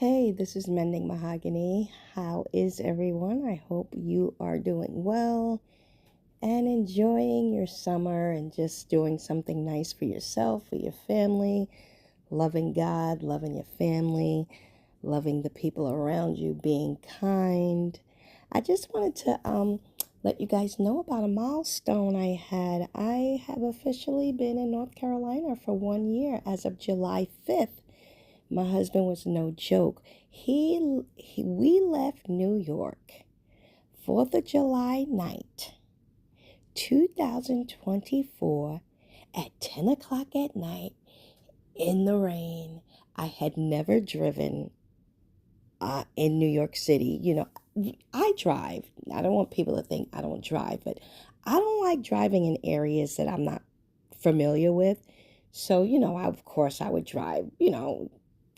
Hey, this is Mending Mahogany. How is everyone? I hope you are doing well and enjoying your summer and just doing something nice for yourself, for your family, loving God, loving your family, loving the people around you, being kind. I just wanted to let you guys know about a milestone I had. I have officially been in North Carolina for 1 year as of July 5th. My husband was no joke. We left New York 4th of July night, 2024 at 10 o'clock at night in the rain. I had never driven in New York City. I drive. I don't want people to think I don't drive, but I don't like driving in areas that I'm not familiar with. So, of course, I would drive.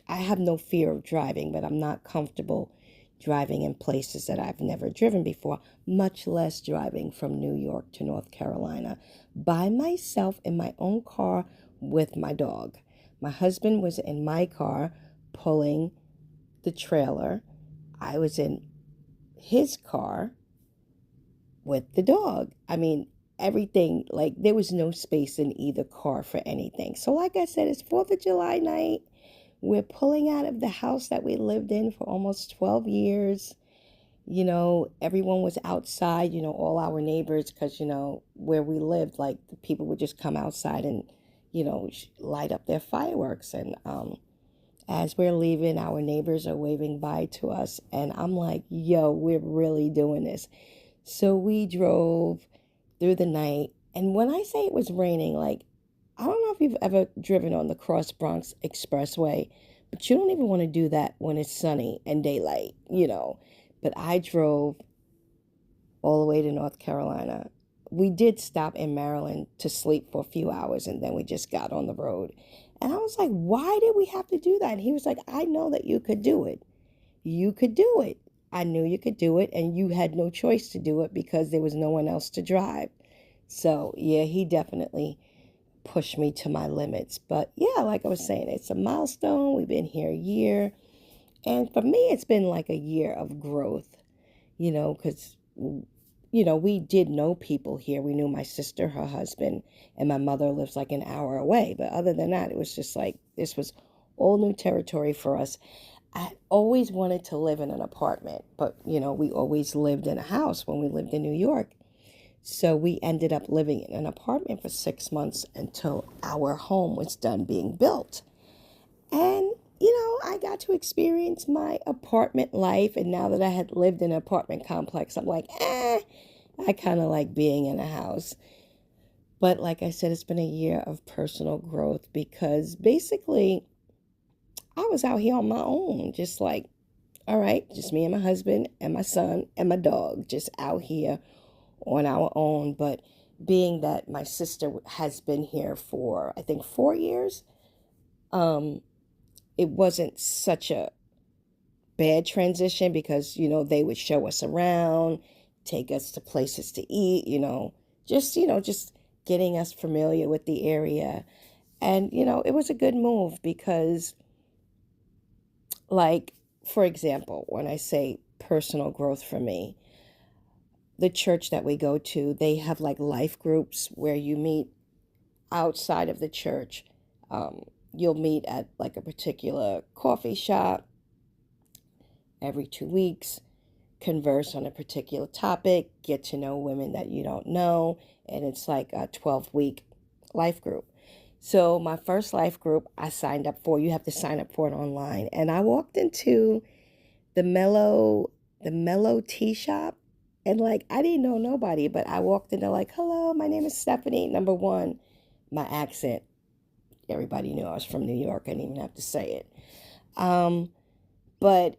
I have no fear of driving, but I'm not comfortable driving in places that I've never driven before, much less driving from New York to North Carolina by myself in my own car with my dog. My husband was in my car pulling the trailer. I was in his car with the dog. I mean, everything, like, there was no space in either car for anything. So, like I said, it's 4th of July night. We're pulling out of the house that we lived in for almost 12 years. Everyone was outside, all our neighbors, because, where we lived, like, the people would just come outside and, light up their fireworks. And as we're leaving, our neighbors are waving bye to us. And I'm like, yo, we're really doing this. So we drove through the night. And when I say it was raining, like, I don't know if you've ever driven on the Cross Bronx Expressway, but you don't even want to do that when it's sunny and daylight. But I drove all the way to North Carolina. We did stop in Maryland to sleep for a few hours, and then we just got on the road. And I was like, why did we have to do that? And he was like, I know that you could do it. You could do it. I knew you could do it, and you had no choice to do it because there was no one else to drive. So, yeah, he definitely pushed me to my limits. But yeah, like I was saying, it's a milestone. We've been here a year. And for me, it's been like a year of growth, because, we did know people here. We knew my sister, her husband, and my mother lives like an hour away. But other than that, it was just like this was all new territory for us. I always wanted to live in an apartment, but, we always lived in a house when we lived in New York. So we ended up living in an apartment for 6 months until our home was done being built. And, I got to experience my apartment life. And now that I had lived in an apartment complex, I'm like, I kind of like being in a house. But like I said, it's been a year of personal growth because basically I was out here on my own, just like, all right, just me and my husband and my son and my dog, just out here on our own. But being that my sister has been here for, I think, 4 years, um, it wasn't such a bad transition because, they would show us around, take us to places to eat, just getting us familiar with the area. And, it was a good move because, like, for example, when I say personal growth for me, the church that we go to, they have like life groups where you meet outside of the church. You'll meet at like a particular coffee shop every 2 weeks, converse on a particular topic, get to know women that you don't know, and it's like a 12-week life group. So my first life group I signed up for, you have to sign up for it online, and I walked into the Mellow Tea Shop, and like I didn't know nobody, but I walked in there like, hello, my name is Stephanie. Number one, my accent, everybody knew I was from New York. I didn't even have to say it. But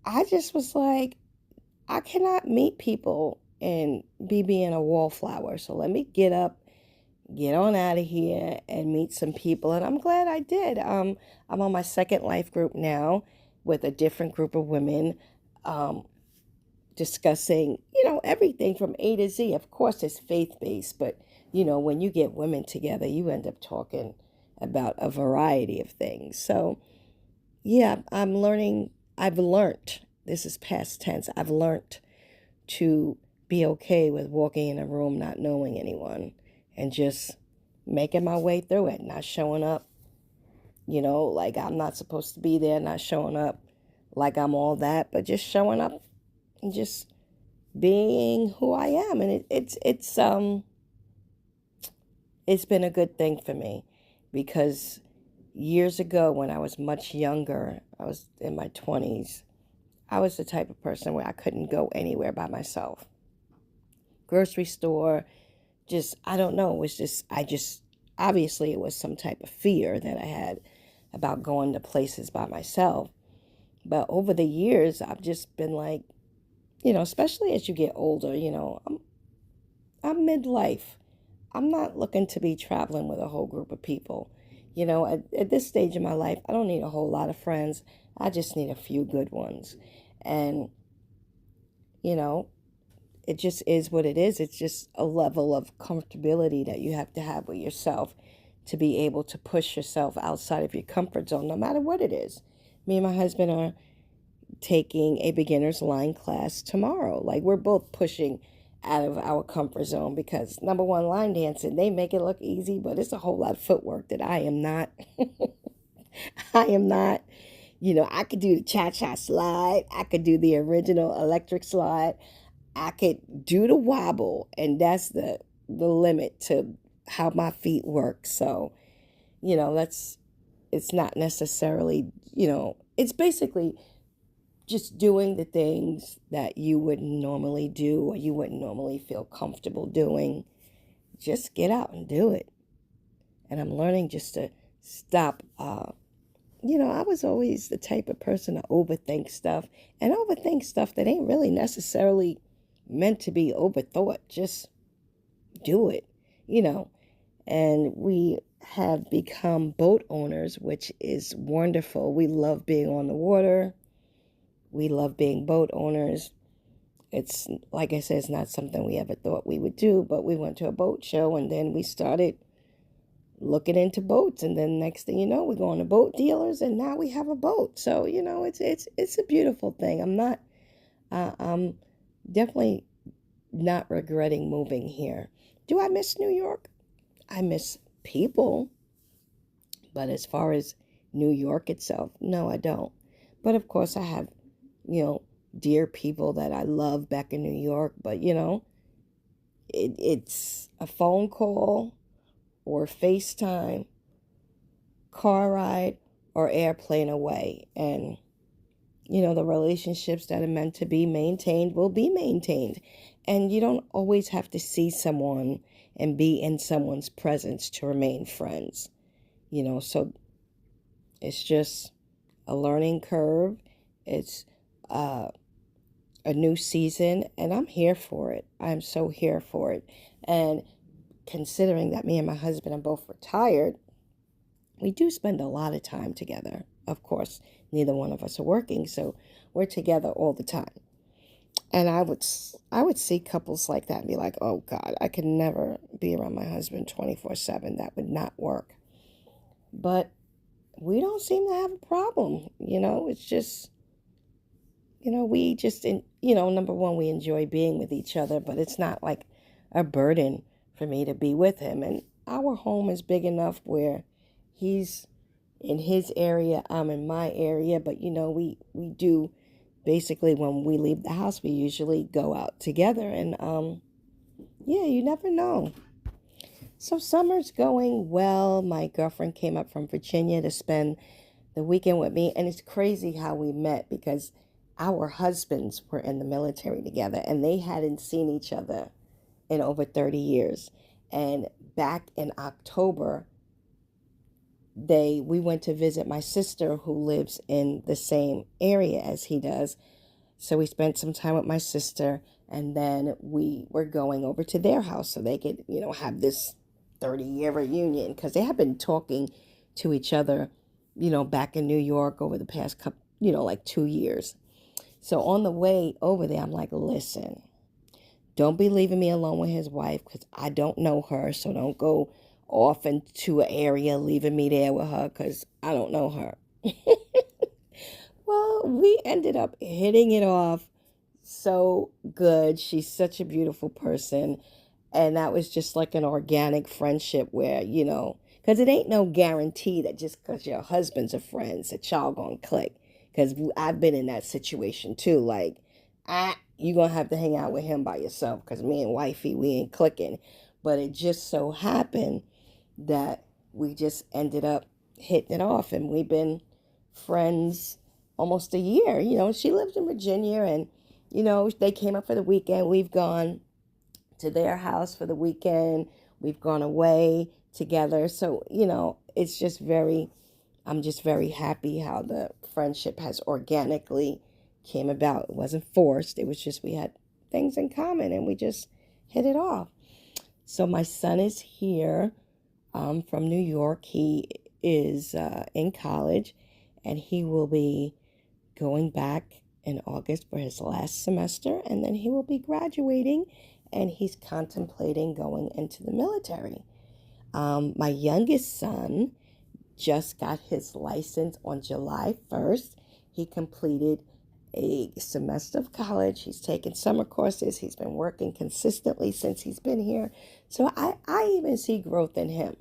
I just was like, I cannot meet people and be being a wallflower. So let me get up, get on out of here and meet some people. And I'm glad I did. I'm on my second life group now with a different group of women, discussing, everything from A to Z. Of course, it's faith-based, but, when you get women together, you end up talking about a variety of things. So yeah, I've learned, this is past tense, I've learned to be okay with walking in a room not knowing anyone and just making my way through it, not showing up, like I'm not supposed to be there, not showing up like I'm all that, but just showing up and just being who I am. And it's been a good thing for me because years ago when I was much younger, I was in my 20s, I was the type of person where I couldn't go anywhere by myself. Grocery store, just, I don't know, it was just, obviously it was some type of fear that I had about going to places by myself. But over the years, I've just been like, especially as you get older, I'm midlife. I'm not looking to be traveling with a whole group of people. At this stage in my life, I don't need a whole lot of friends. I just need a few good ones. And, you know, it just is what it is. It's just a level of comfortability that you have with yourself to be able to push yourself outside of your comfort zone, no matter what it is. Me and my husband are taking a beginner's line class tomorrow. Like, we're both pushing out of our comfort zone because, number one, line dancing, they make it look easy, but it's a whole lot of footwork that I am not. I am not. I could do the cha-cha slide. I could do the original electric slide. I could do the wobble, and that's the limit to how my feet work. So, that's, it's not necessarily, it's basically just doing the things that you wouldn't normally do or you wouldn't normally feel comfortable doing. Just get out and do it. And I'm learning just to stop. I was always the type of person to overthink stuff and overthink stuff that ain't really necessarily meant to be overthought. Just do it, you know. And we have become boat owners, which is wonderful. We love being on the water. We love being boat owners. It's, like I said, it's not something we ever thought we would do, but we went to a boat show and then we started looking into boats, and then next thing you know, we're going to boat dealers and now we have a boat. So, it's a beautiful thing. I'm definitely not regretting moving here. Do I miss New York? I miss people, but as far as New York itself, no, I don't. But of course I have, dear people that I love back in New York, but it's a phone call or FaceTime, car ride, or airplane away. And, the relationships that are meant to be maintained will be maintained. And you don't always have to see someone and be in someone's presence to remain friends. So it's just a learning curve. It's a new season, and I'm here for it. I'm so here for it. And considering that me and my husband are both retired, we do spend a lot of time together. Of course, neither one of us are working, so we're together all the time. And I would see couples like that and be like, oh God, I could never be around my husband 24/7. That would not work. But we don't seem to have a problem. It's just, we just, number one, we enjoy being with each other, but it's not like a burden for me to be with him. And our home is big enough where he's in his area, I'm in my area, but we do basically, when we leave the house, we usually go out together, and yeah, you never know. So summer's going well. My girlfriend came up from Virginia to spend the weekend with me, and it's crazy how we met because our husbands were in the military together and they hadn't seen each other in over 30 years. And back in October, we went to visit my sister who lives in the same area as he does. So we spent some time with my sister, and then we were going over to their house so they could, have this 30-year reunion, because they have been talking to each other, back in New York over the past couple, like 2 years. So on the way over there, I'm like, listen, don't be leaving me alone with his wife because I don't know her. So don't go off into an area leaving me there with her because I don't know her. we ended up hitting it off so good. She's such a beautiful person. And that was just like an organic friendship where, because it ain't no guarantee that just because your husbands are friends that y'all gonna click. Because I've been in that situation too. Like, you gonna have to hang out with him by yourself because me and wifey, we ain't clicking. But it just so happened that we just ended up hitting it off, and we've been friends almost a year. She lives in Virginia, and they came up for the weekend. We've gone to their house for the weekend. We've gone away together. So, it's just I'm just very happy how the friendship has organically came about. It wasn't forced. It was just we had things in common and we just hit it off. So my son is here from New York. He is in college, and he will be going back in August for his last semester, and then he will be graduating, and he's contemplating going into the military. My youngest son just got his license on July 1st. He completed a semester of college. He's taken summer courses. He's been working consistently since he's been here. So I even see growth in him,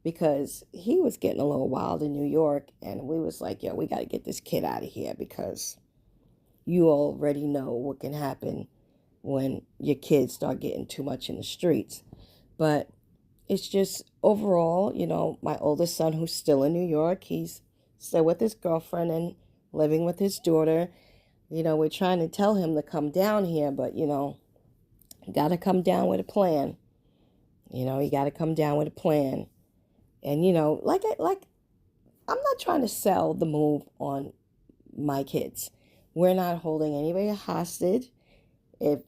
because he was getting a little wild in New York, and we was like, yo, we got to get this kid out of here, because you already know what can happen when your kids start getting too much in the streets. But it's just overall, my oldest son, who's still in New York, he's still with his girlfriend and living with his daughter. We're trying to tell him to come down here, but, got to come down with a plan. You got to come down with a plan. And, like I'm not trying to sell the move on my kids. We're not holding anybody hostage. If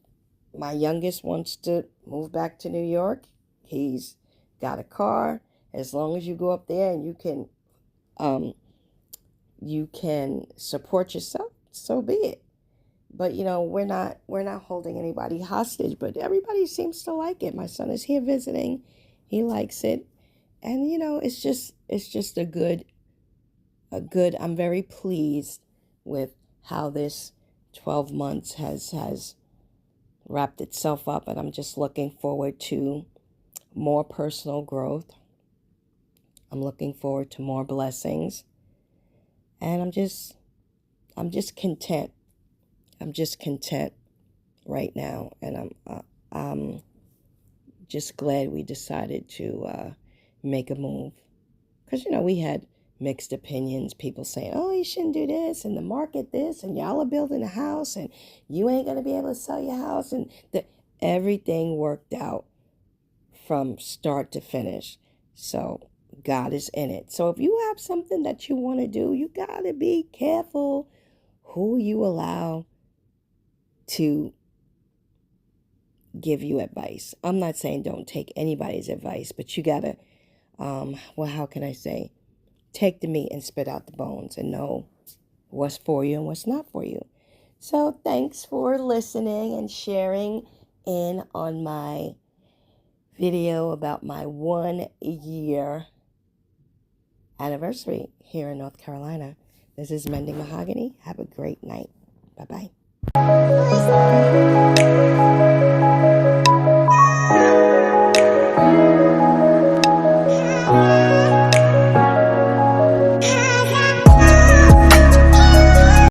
my youngest wants to move back to New York, he's got a car. As long as you go up there and you can support yourself, so be it. But we're not holding anybody hostage. But everybody seems to like it. My son is here visiting. He likes it, and it's just a good. I'm very pleased with how this 12 months has wrapped itself up, and I'm just looking forward to more personal growth. I'm looking forward to more blessings, and I'm just content. I'm just content right now, and I'm just glad we decided to make a move, because we had mixed opinions. People saying, oh, you shouldn't do this, and the market this, and y'all are building a house, and you ain't going to be able to sell your house, and everything worked out from start to finish. So God is in it. So if you have something that you want to do, you got to be careful who you allow to give you advice. I'm not saying don't take anybody's advice, but you got to, how can I say? Take the meat and spit out the bones and know what's for you and what's not for you. So thanks for listening and sharing in on my video about my 1 year anniversary here in North Carolina. This is Mending Mahogany. Have a great night. Bye-bye.